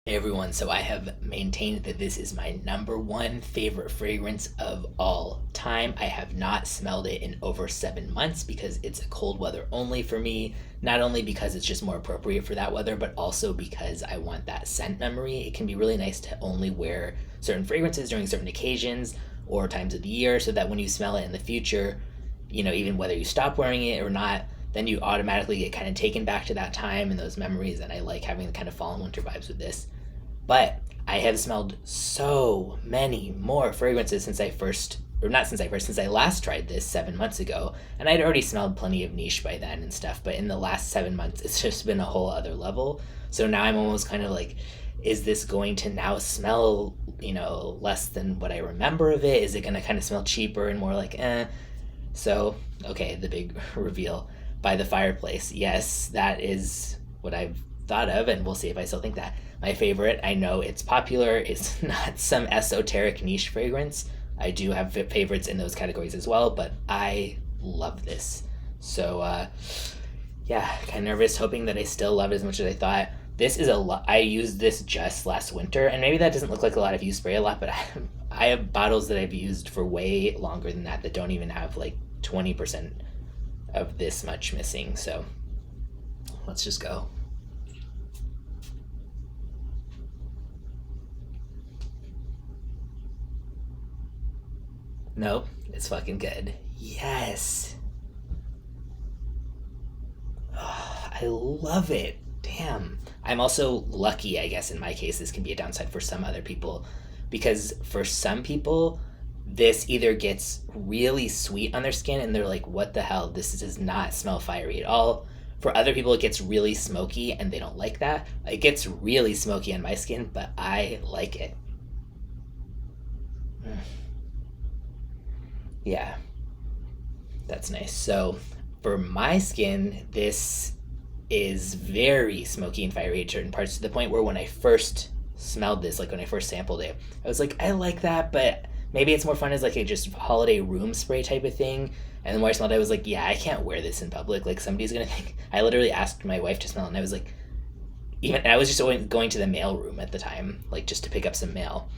Hey everyone, so I have maintained that this is my number one favorite fragrance of all time. I have not smelled it in over 7 months because it's a cold weather only for me. Not only because it's just more appropriate for that weather, but also because I want that scent memory. It can be really nice to only wear certain fragrances during certain occasions or times of the year so that when you smell it in the future, even whether you stop wearing it or not, then you automatically get kind of taken back to that time and those memories. And I like having the kind of fall and winter vibes with this. But I have smelled so many more fragrances since I last tried this 7 months ago. And I'd already smelled plenty of niche by then and stuff. But in the last 7 months, it's just been a whole other level. So now I'm almost kind of like, is this going to now smell, less than what I remember of it? Is it going to kind of smell cheaper and more like, eh? So, okay, the big reveal by the fireplace. Yes, that is what I've thought of, and we'll see if I still think that. My favorite, I know it's popular, it's not some esoteric niche fragrance. I do have favorites in those categories as well, but I love this. So, yeah, kind of nervous, hoping that I still love it as much as I thought. This is a lot. I used this just last winter, and maybe that doesn't look like a lot if you spray a lot, but I have bottles that I've used for way longer than that don't even have like 20% of this much missing. So let's just go. Nope, it's fucking good. Yes. Oh, I love it. Damn. I'm also lucky, I guess, in my case. This can be a downside for some other people. Because for some people, this either gets really sweet on their skin and they're like, what the hell? This does not smell fiery at all. For other people, it gets really smoky and they don't like that. It gets really smoky on my skin, but I like it. Mm. Yeah, that's nice. So for my skin, this is very smoky and fiery at certain parts to the point where when I first smelled this, like when I first sampled it, I was like, I like that, but maybe it's more fun as like a just holiday room spray type of thing. And the more I smelled it, I was like, yeah, I can't wear this in public. Like somebody's gonna think. I literally asked my wife to smell it, and I was like, even and I was just going to the mail room at the time, like just to pick up some mail.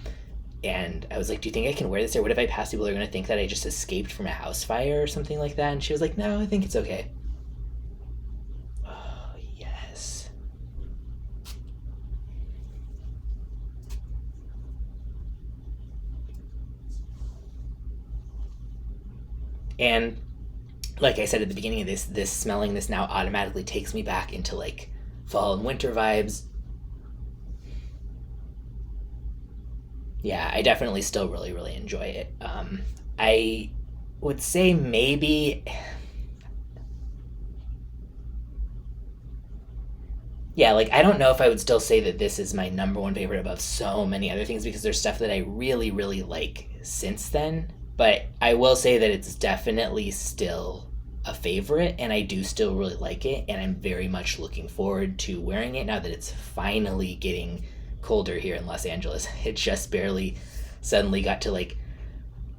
And I was like, "Do you think I can wear this? Or what if I pass people? They're gonna think that I just escaped from a house fire or something like that." And she was like, "No, I think it's okay." Oh yes. And like I said at the beginning of this smelling this now automatically takes me back into like fall and winter vibes. Yeah, I definitely still really really enjoy it. I would say maybe, yeah, like I don't know if I would still say that this is my number one favorite above so many other things because there's stuff that I really, really like since then. But I will say that it's definitely still a favorite and I do still really like it. And I'm very much looking forward to wearing it now that it's finally getting colder here in Los Angeles. It just barely suddenly got to like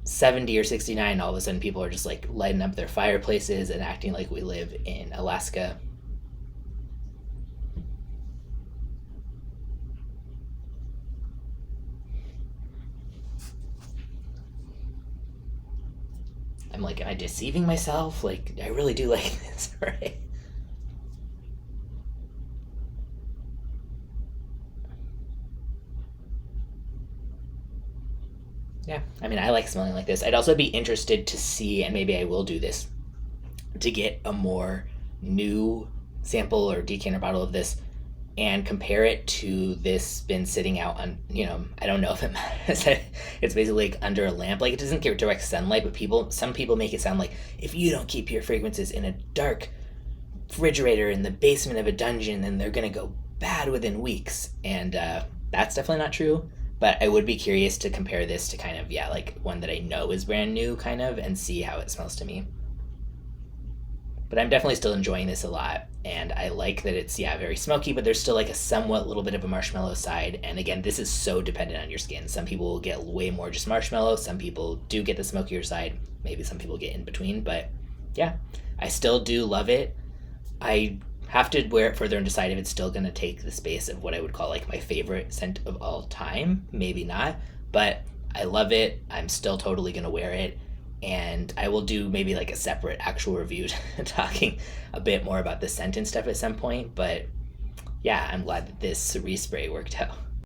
70 or 69. All of a sudden, people are just like lighting up their fireplaces and acting like we live in Alaska. I'm like, am I deceiving myself? Like, I really do like this, right? Yeah, I mean, I like smelling like this. I'd also be interested to see, and maybe I will do this, to get a more new sample or decanter bottle of this and compare it to this been sitting out on, I don't know if it matters. It's basically like under a lamp. Like it doesn't get direct sunlight, but some people make it sound like if you don't keep your fragrances in a dark refrigerator in the basement of a dungeon, then they're gonna go bad within weeks. And that's definitely not true. But I would be curious to compare this to kind of, yeah, like one that I know is brand new, kind of, and see how it smells to me. But I'm definitely still enjoying this a lot. And I like that it's, yeah, very smoky, but there's still like a somewhat little bit of a marshmallow side. And again, this is so dependent on your skin. Some people will get way more just marshmallow. Some people do get the smokier side. Maybe some people get in between. But yeah, I still do love it. I have to wear it further and decide if it's still going to take the space of what I would call like my favorite scent of all time. Maybe not, but I love it. I'm still totally going to wear it. And I will do maybe like a separate actual review talking a bit more about the scent and stuff at some point. But yeah, I'm glad that this respray worked out.